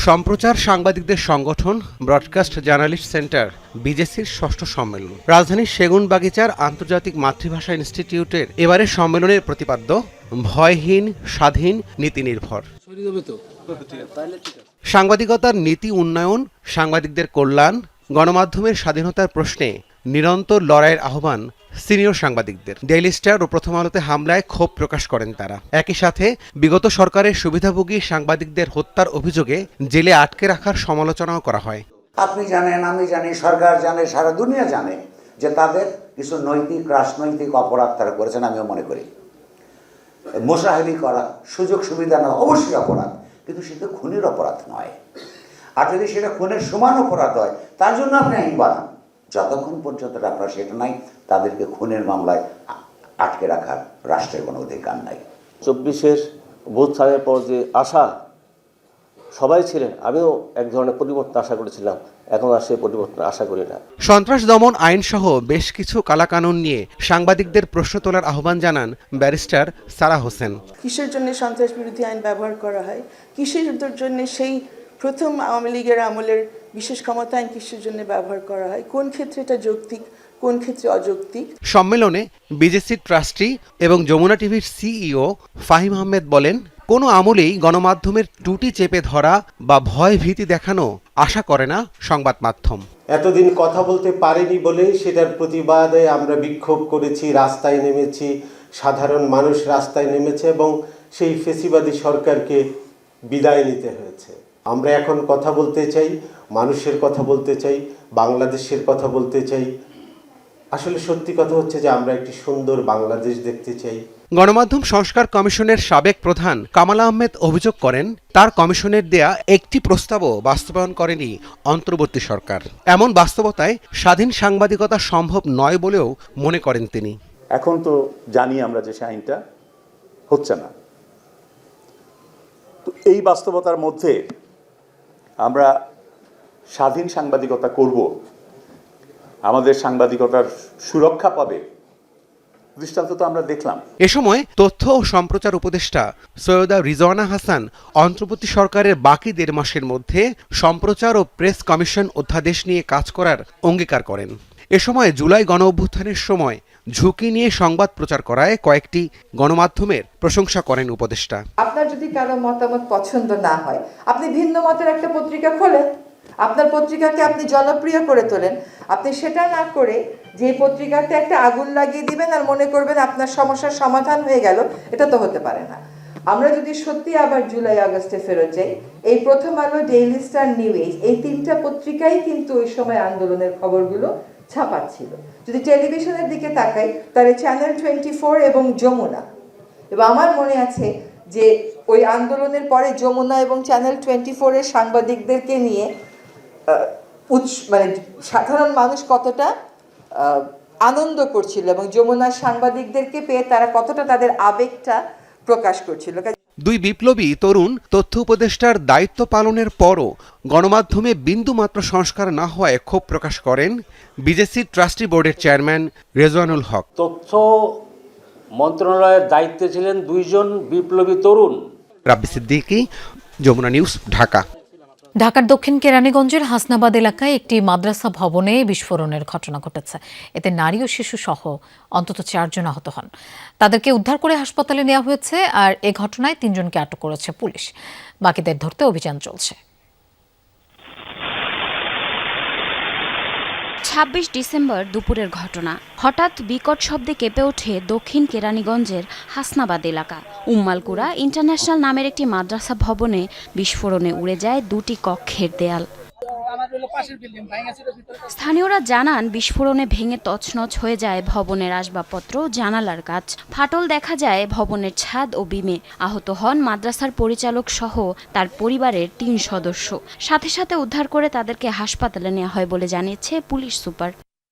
সম্প্রচার সাংবাদিকদের সংগঠন ব্রডকাস্ট জার্নালিস্ট সেন্টার বিজেসির 6ষ্ঠ সম্মেলন রাজধানীর সেগুনবাগিচার আন্তর্জাতিক মাতৃভাষা ইনস্টিটিউটের এবারের সম্মেলনের প্রতিপাদ্য ভয়হীন, স্বাধীন, নীতি নির্ভর। সাংবাদিকতার নীতি উন্নয়ন, সাংবাদিকদের কল্যাণ, গণমাধ্যমের স্বাধীনতার প্রশ্নে নিরন্তর লড়াইয়ের আহ্বান সিনিয়র সাংবাদিকদের। ডেইলি স্টার ও প্রথম আলোতে হামলায় ক্ষোভ প্রকাশ করেন তারা। একই সাথে বিগত সরকারের সুবিধাভোগী সাংবাদিকদের হত্যার অভিযোগে জেলে আটকে রাখার সমালোচনাও করা হয়। আপনি জানেন, আমি জানি, সরকার জানে, সারা দুনিয়া জানে যে তাদের কিছু নৈতিক রাজনৈতিক অপরাধ তারা করেছেন। আমিও মনে করি মোশাহেদি করা, সুযোগ সুবিধা নেওয়া অবশ্যই অপরাধ, কিন্তু সেটা খুনের অপরাধ নয়। আর যদি সেটা খুনের সমান অপরাধ হয় তার জন্য আপনি আইন বানান। যতক্ষণ পর্যন্ত আপনার সেটা নাই, তাদেরকে খুনের মামলায় আটকে রাখার রাষ্ট্রের কোনো অধিকার নাই। 24-এর ভোট ছাড়ের পর যে আশা সবাই ছিলেন, আমিও এক ধরনের পরিবর্তন আশা করেছিলাম, এখন আর সেই পরিবর্তন আশা করি না। সন্ত্রাস দমন আইন সহ বেশ কিছু কালাকানুন নিয়ে সাংবাদিকদের প্রশ্ন তোলার আহ্বান জানান ব্যারিস্টার সারা হোসেন। কিসের জন্য সন্ত্রাস বিরোধী আইন ব্যবহার করা হয়, কিসের জন্য সেই প্রথম আওয়ামী লীগের আমলের বিশেষ ক্ষমতা আইন কিসের জন্য ব্যবহার করা হয়, কোন ক্ষেত্রে এটা যৌক্তিক, কোন ক্ষেত্রে অযৌক্তিক। সম্মেলনে বিজেসি ট্রাস্টি এবং যমুনা টিভির সিইও ফাহিম আহমেদ বলেন, কোনো আমলেই গণমাধ্যমের ত্রুটি চেপে ধরা বা ভয় ভীতি দেখানো আশা করে না সংবাদ মাধ্যম। এতদিন কথা বলতে পারেনি বলেই সেটার প্রতিবাদে আমরা বিক্ষোভ করেছি, রাস্তায় নেমেছি, সাধারণ মানুষ রাস্তায় নেমেছে এবং সেই ফেসিবাদী সরকারকে বিদায় নিতে হয়েছে। আমরা এখন কথা বলতে চাই, মানুষের কথা বলতে চাই, বাংলাদেশের কথা বলতে চাই। আসলে সত্যি কথা হচ্ছে যে আমরা একটি সুন্দর বাংলাদেশ দেখতে চাই। গণমাধ্যম সংস্কার কমিশনের সাবেক প্রধান কামাল আহমেদ অভিযোগ করেন, তার কমিশনের দেয়া একটি প্রস্তাবও বাস্তবায়ন করেনি অন্তর্বর্তী সরকার। এমন বাস্তবতায় স্বাধীন সাংবাদিকতা সম্ভব নয় বলেও মনে করেন তিনি। এখন তো জানি আমরা যে আইনটা হচ্ছে না, তো এই বাস্তবতার মধ্যে আমরা স্বাধীন সাংবাদিকতা করব, আমাদের সাংবাদিকতার সুরক্ষা পাবে, দৃষ্টান্ত তো আমরা দেখলাম। এ সময় তথ্য ও সম্প্রচার উপদেষ্টা সৈয়দা রিজওয়ানা হাসান অন্তর্বর্তী সরকারের বাকি 1.5 মাসের মধ্যে সম্প্রচার ও প্রেস কমিশন অধ্যাদেশ নিয়ে কাজ করার অঙ্গীকার করেন। এ সময় জুলাই গণ অভ্যুত্থানের সময় ঝুঁকি নিয়ে সংবাদ প্রচার করায় কয়েকটি গণমাধ্যমের প্রশংসা করেন উপদেষ্টা। আপনার যদি কারো মতামত পছন্দ না হয়, আপনি ভিন্ন মতের একটা পত্রিকা খোলেন, আপনার পত্রিকাকে আপনি জনপ্রিয় করে তোলেন। আপনি সেটা না করে যে পত্রিকাতে একটা আগুন লাগিয়ে দিবেন আর মনে করবেন আপনার সমস্যার সমাধান হয়ে গেল, এটা তো হতে পারে না। আমরা যদি সত্যি আবার জুলাই আগস্টে ফেরত যাই, এই প্রথম আলো, ডেইলি স্টার, নিউ এজ, এই 3টা পত্রিকাই কিন্তু ওই সময় আন্দোলনের খবরগুলো ছাপাচ্ছিল। যদি টেলিভিশনের দিকে তাকাই তাহলে চ্যানেল 24 এবং যমুনা, এবং আমার মনে আছে যে ওই আন্দোলনের পরে যমুনা এবং চ্যানেল 24-এর সাংবাদিকদেরকে নিয়ে মানে সাধারণ মানুষ কতটা আনন্দ করছিল এবং যমুনার সাংবাদিকদেরকে পেয়ে তারা কতটা তাদের আবেগটা প্রকাশ করছিল। দুই বিপ্লবী তরুণ তথ্য উপদেষ্টার দায়িত্ব পালনের পরও গণমাধ্যমে বিন্দুমাত্র সংস্কার না হওয়ায় ক্ষোভ প্রকাশ করেন বিজেসি ট্রাস্টি বোর্ডের চেয়ারম্যান রেজওয়ানুল হক। তথ্য মন্ত্রণালয়ের দায়িত্বে ছিলেন দুইজন বিপ্লবী তরুণ। রাব্বি সিদ্দিকী, যমুনা নিউজ, ঢাকা। ঢাকার দক্ষিণ কেরানীগঞ্জের হাসনাবাদ এলাকায় একটি মাদ্রাসা ভবনে বিস্ফোরণের ঘটনা ঘটেছে। এতে নারী ও শিশু সহ অন্তত 4 জন আহত হন। তাদেরকে উদ্ধার করে হাসপাতালে নেওয়া হয়েছে, আর এ ঘটনায় 3 জনকে আটক করেছে পুলিশ। বাকিদের ধরতে অভিযান চলছে। 26 ডিসেম্বর দুপুরের ঘটনা। হঠাৎ বিকট শব্দে কেঁপে ওঠে দক্ষিণ কেরানীগঞ্জের হাসনাবাদ এলাকা। উম্মালকুড়া ইন্টারন্যাশনাল নামের একটি মাদ্রাসা ভবনে বিস্ফোরণে উড়ে যায় 2টি কক্ষের দেয়াল। স্থানীয়রা জানান, বিস্ফোরণে ভেঙে তছনছ হয়ে যায় ভবনের আসবাবপত্র, জানালার কাচ। ফাটল দেখা যায় ভবনের ছাদ ও বিমে। আহত হন মাদ্রাসার পরিচালক সহ তার পরিবারের 3 সদস্য। সাথে সাথে উদ্ধার করে তাদেরকে হাসপাতালে নেওয়া হয় বলে জানিয়েছে পুলিশ সুপার।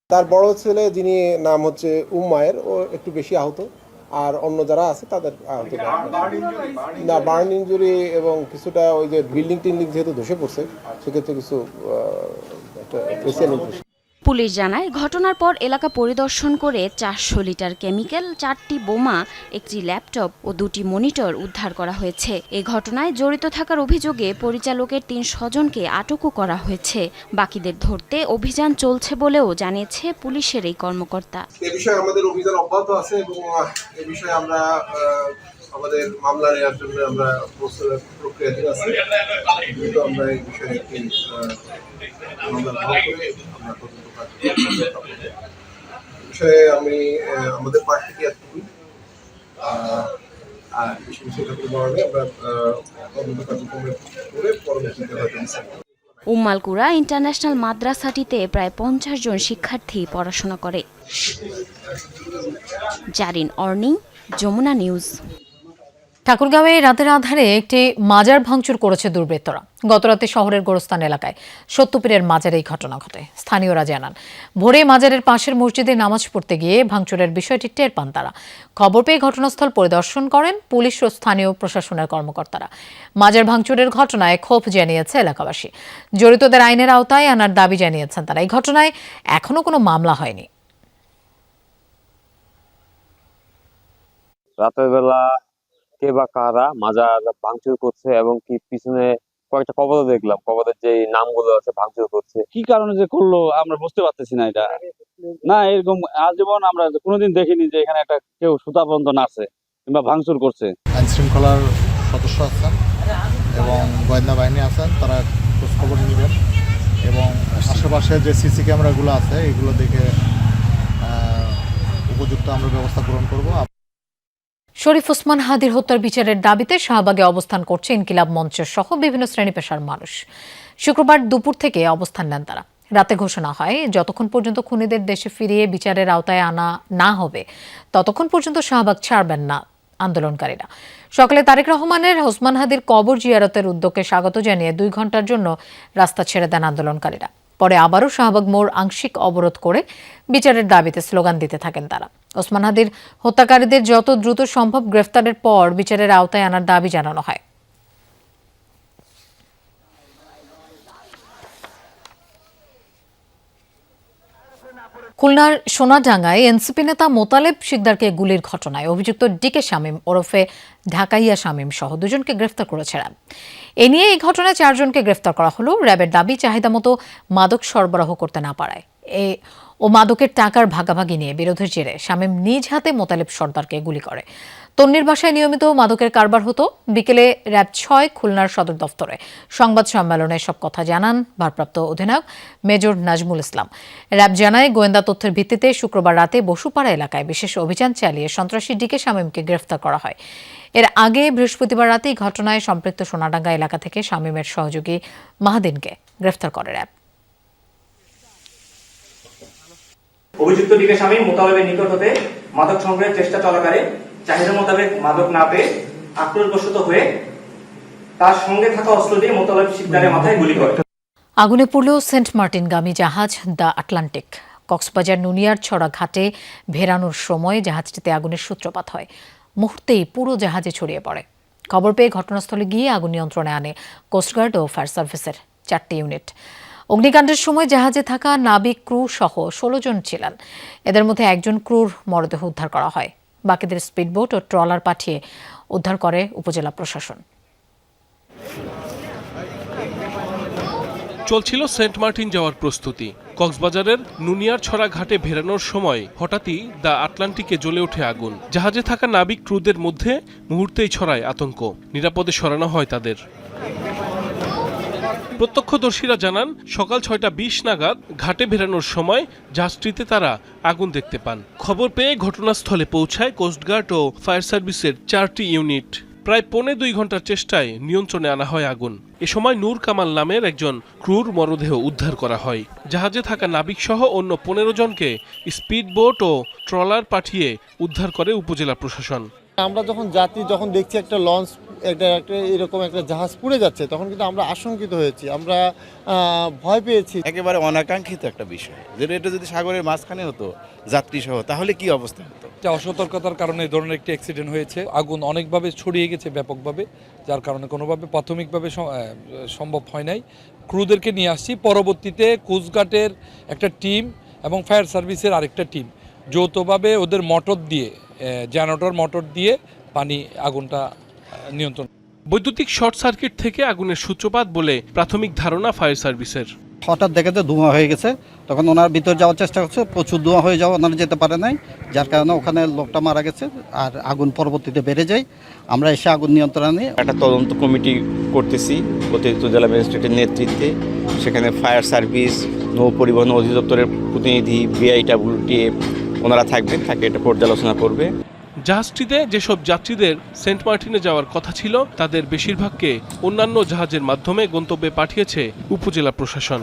তার বড় ছেলে, যিনি নাম হচ্ছে উম্মায়ের, ও একটু বেশি আহত, আর অন্য যারা আছে তাদের আহত না, বার্ন ইনজুরি এবং কিছুটা ওই যে বিল্ডিং টিল্ডিং যেহেতু ধসে পড়ছে সেক্ষেত্রে কিছু পুলিশ জানায়, ঘটনার পর এলাকা পরিদর্শন করে 400 লিটার কেমিক্যাল, 4টি বোমা, একটি ল্যাপটপ ও 2টি মনিটর উদ্ধার করা হয়েছে। এই ঘটনায় জড়িত থাকার অভিযোগে পরিচালকের 3 স্বজনকে আটকও করা হয়েছে। বাকিদের ধরতে অভিযান চলছে বলেও জানিয়েছে পুলিশের এই কর্মকর্তা। এই বিষয়ে আমাদের অভিযান অব্যাহত আছে এবং এই বিষয়ে আমরা আমাদের মামলা নেওয়ার জন্য আমরা প্রক্রিয়াধীন আছি। কিন্তু আমরা এই বিষয়ে একটি মামলা করে আমরা তদন্ত কাজ বিষয়ে আমি আমাদের পার্ট থেকে এতটুকুই, আর বিষয়টা আমরা তদন্ত কার্যক্রম করে পরবর্তীতে হয়তো। উম্মালকুড়া ইন্টারন্যাশনাল মাদ্রাসাটিতে প্রায় 50 জন শিক্ষার্থী পড়াশোনা করে। জারিন অর্নি, যমুনা নিউজ। ঠাকুরগাঁওয়ে রাতের আধারে একটি মাজার ভাঙচুর করেছে দুর্বৃত্তরা। গতরাতে শহরের গোরস্থান এলাকায় সত্যপীরের মাজারে এই ঘটনা ঘটে। স্থানীয়রা জানান, ভোরে মাজারের পাশের মসজিদে নামাজ পড়তে গিয়ে ভাঙচুরের বিষয়টি টের পান তারা। খবর পেয়ে ঘটনাস্থল পরিদর্শন করেন পুলিশ ও স্থানীয় প্রশাসনের কর্মকর্তারা। মাজার ভাঙচুরের ঘটনায় ক্ষোভ জানিয়েছে এলাকাবাসী। জড়িতদের আইনের আওতায় আনার দাবি জানিয়েছেন তারা। এই ঘটনায় এখনো কোনো মামলা হয়নি। রাতের বেলা কে বা কারা মাজার ভাঙচুর করছে এবং কি পিছনে কয়েকটা কবর দেখলাম, কবরের যে নামগুলো আছে ভাঙচুর করছে। কি কারণে যে করলো আমরা বুঝতে পারতেছি না। এটা না, এরকম আজীবন আমরা কোনোদিন দেখিনি যে এখানে একটা কেউ সুতা পর্যন্ত নাড়ছে কিংবা ভাঙচুর করছে। আইন শৃঙ্খলার সদস্য আছেন এবং গোয়েন্দা বাহিনী আছেন, তারা খোঁজখবর নেবেন এবং আশেপাশে যে সিসি ক্যামেরাগুলো আছে এগুলো দেখে উপযুক্ত আমরা ব্যবস্থা গ্রহণ করব। শরীফ ওসমান হাদির হত্যার বিচারের দাবিতে শাহবাগে অবস্থান করছে ইনকিলাব মঞ্চ সহ বিভিন্ন শ্রেণী পেশার মানুষ। শুক্রবার দুপুর থেকে অবস্থান নেন তারা। রাতে ঘোষণা হয়, যতক্ষণ পর্যন্ত খুনিদের দেশে ফিরিয়ে বিচারের আওতায় আনা না হবে ততক্ষণ পর্যন্ত শাহবাগ ছাড়বেন না আন্দোলনকারীরা। সকালে তারেক রহমানের ওসমান হাদির কবর জিয়ারতের উদ্যোগকে স্বাগত জানিয়ে 2 ঘন্টার জন্য রাস্তা ছেড়ে দেন আন্দোলনকারীরা। পরে আবারও শাহবাগ মোড় আংশিক অবরোধ করে বিচারের দাবিতে স্লোগান দিতে থাকেন তারা। ওসমান হাদির হত্যাকারীদের যত দ্রুত সম্ভব গ্রেফতারের পর বিচারের আওতায় আনার দাবি জানানো হয়। খুলনার সোনাডাঙ্গায় এনসিপি নেতা মোতালেব শিকদারকে গুলির ঘটনায় অভিযুক্ত ডিকে শামীম ওরফে ঢাকাইয়া শামীম সহ 2 জনকে গ্রেফতার করেছে র্যাব। এ নিয়ে এই ঘটনায় 4 জনকে গ্রেফতার করা হলো। র্যাবের দাবি, চাহিদা মতো মাদক সরবরাহ করতে না পারায় ও মাদকের টাকার ভাগাভাগি নিয়ে বিরোধের জেরে শামীম নিজ হাতে মোতালেব সর্দারকে গুলি করে। তন্নির বাসায় নিয়মিত মাদকের কারবার হতো। বিকেলে র্যাব 6 খুলনার সদর দফতরে সংবাদ সম্মেলনে সব কথা জানান ভারপ্রাপ্ত অধিনায়ক মেজর নাজমুল ইসলাম। র্যাব জানায়, গোয়েন্দা তথ্যের ভিত্তিতে শুক্রবার রাতে বসুপাড়া এলাকায় বিশেষ অভিযান চালিয়ে সন্ত্রাসী ডিকে শামীমকে গ্রেফতার করা হয়। এর আগে বৃহস্পতিবার রাতে ঘটনায় সম্পৃক্ত সোনাডাঙ্গা এলাকা থেকে শামীমের সহযোগী মাহাদিনকে গ্রেফতার করে র্যাব। অভিযুক্ত ডিকে শামীম মোতালেবের নিকট হতে মাদক সংগ্রহের চেষ্টা চলাকালে চাহিদা মোতাবেক মাদক না পেয়ে আক্রোশবশত হয়ে তার সঙ্গে থাকা অস্ত্র দিয়ে মোতালেব শিকদারের মাথায় গুলি করে। আগুনে পুড়ল সেন্ট মার্টিনগামী জাহাজ দ্য আটলান্টিক। কক্সবাজার নুনিয়ারছড়া ঘাটে ভেড়ানোর সময় জাহাজটিতে আগুনের সূত্রপাত হয়। মুহূর্তেই পুরো জাহাজে ছড়িয়ে পড়ে। খবর পেয়ে ঘটনাস্থলে গিয়ে আগুন নিয়ন্ত্রণে আনে কোস্টগার্ড ও ফায়ার সার্ভিসের 4টি ইউনিট। অগ্নিকাণ্ডের সময় জাহাজে থাকা নাবিক ক্রু সহ 16 জন ছিলেন। এদের মধ্যে একজন ক্রুর মরদেহ উদ্ধার করা হয়। বাকিদের স্পিডবোট ও ট্রলার পাঠিয়ে উদ্ধার করে উপজেলা প্রশাসন। চলছিল সেন্ট মার্টিন যাওয়ার প্রস্তুতি। কক্সবাজারের নুনিয়ারছড়া ঘাটে ভেড়ানোর সময় হঠাৎই দ্য আটলান্টিকে জ্বলে ওঠে আগুন। জাহাজে থাকা নাবিক ক্রুদের মধ্যে মুহূর্তেই ছড়ায় আতঙ্ক। নিরাপদে সরানো হয় তাদের। প্রত্যক্ষদর্শীরা জানান, সকাল 6টা 20 নাগাদ ঘাটে ভেড়ানোর সময় জাহাজটিতে তারা আগুন দেখতে পান। খবর পেয়ে ঘটনাস্থলে পৌঁছায় কোস্টগার্ড ও ফায়ার সার্ভিসের 4টি ইউনিট। প্রায় 2.25 ঘন্টার চেষ্টায় নিয়ন্ত্রণে আনা হয় আগুন। এ সময় নূর কামাল নামের একজন ক্রুর মরদেহ উদ্ধার করা হয়। জাহাজে থাকা নাবিক সহ অন্য 15 জনকে স্পিডবোট ও ট্রলার পাঠিয়ে উদ্ধার করে উপজেলা প্রশাসন। আমরা যখন দেখছি একটা লঞ্চ একটা এরকম একটা জাহাজ পুড়ে যাচ্ছে, তখন কিন্তু আমরা আশঙ্কিত হয়েছি, আমরা ভয় পেয়েছি। একেবারে অনাকাঙ্ক্ষিত একটা বিষয়, যেটা এটা যদি সাগরের মাঝখানে হতো যাত্রী সহ, তাহলে কি অবস্থা হতো। অসতর্কতার কারণে এই ধরনের একটি অ্যাক্সিডেন্ট হয়েছে। আগুন অনেকভাবে ছড়িয়ে গেছে ব্যাপকভাবে, যার কারণে কোনোভাবে প্রাথমিকভাবে সম্ভব হয় নাই। ক্রুদেরকে নিয়ে আসছি। পরবর্তীতে কোস্টগার্ডের একটা টিম এবং ফায়ার সার্ভিসের আরেকটা টিম যৌথভাবে ওদের মোটর দিয়ে জেনারেটর মোটর দিয়ে আগুনটা নিয়ন্ত্রণ। বৈদ্যুতিক শর্ট সার্কিট থেকে আগুনের সূত্রপাত বলে প্রাথমিক ধারণা ফায়ার সার্ভিসের। হঠাৎ দেখে তো ধোঁয়া হয়ে গেছে, তখন ওনার ভিতর যাওয়ার চেষ্টা করছে, প্রচুর ধোঁয়া হয়ে যাওয়া, ওনারা যেতে পারে নাই, যার কারণে ওখানে লোকটা মারা গেছে। আর আগুন পরবর্তীতে বেড়ে যায়। আমরা এসে আগুন নিয়ন্ত্রণে নিয়ে একটা তদন্ত কমিটি করতেছি অতিরিক্ত জেলা ম্যাজিস্ট্রেটের নেতৃত্বে। সেখানে ফায়ার সার্ভিস, নৌ পরিবহন অধিদপ্তরের প্রতিনিধি, বিআইডব্লিউটিএফ ওনারা থাকবেন, তাকে এটা পর্যালোচনা করবে। জাহাজটিতে যেসব যাত্রীদের সেন্ট মার্টিনে যাওয়ার কথা ছিল, তাদের বেশিরভাগকে অন্যান্য জাহাজের মাধ্যমে গন্তব্যে পাঠিয়েছে উপজেলা প্রশাসন।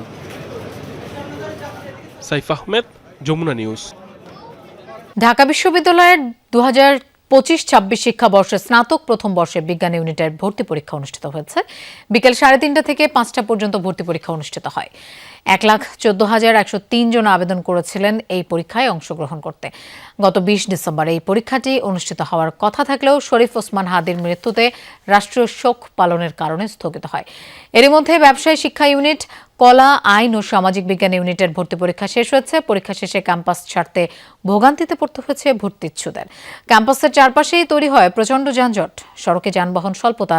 সাইফ আহমেদ, যমুনা নিউজ। ঢাকা বিশ্ববিদ্যালয়ের 2025-26 শিক্ষাবর্ষে স্নাতক প্রথম বর্ষের বিজ্ঞান ইউনিটের ভর্তি পরীক্ষা অনুষ্ঠিত হয়েছে। বিকেল 3:30 থেকে 5টা পর্যন্ত ভর্তি পরীক্ষা অনুষ্ঠিত হয়। 1,14,103 জন আবেদন করেছিলেন এই পরীক্ষায় অংশগ্রহণ করতে। গত 20 ডিসেম্বর এই পরীক্ষাটি অনুষ্ঠিত হওয়ার কথা থাকলেও শরীফ ওসমান হাদির মৃত্যুতে রাষ্ট্রীয় শোক পালনের কারণে স্থগিত হয়। এর মধ্যে ব্যবসায় শিক্ষা ইউনিট, কলা, আইন ও সামাজিক বিজ্ঞান ইউনিটের ভর্তি পরীক্ষা শেষ হয়েছে। পরীক্ষা শেষে ক্যাম্পাস ছাড়তে ভোগান্তিতে পড়তে হয়েছে ভর্তিচ্ছুদের। ক্যাম্পাসের চারপাশেই তৈরি হয় প্রচণ্ড যানজট। সড়কে যানবাহন স্বল্পতা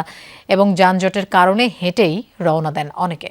এবং যানজটের কারণে হেঁটেই রওনা দেন অনেকে।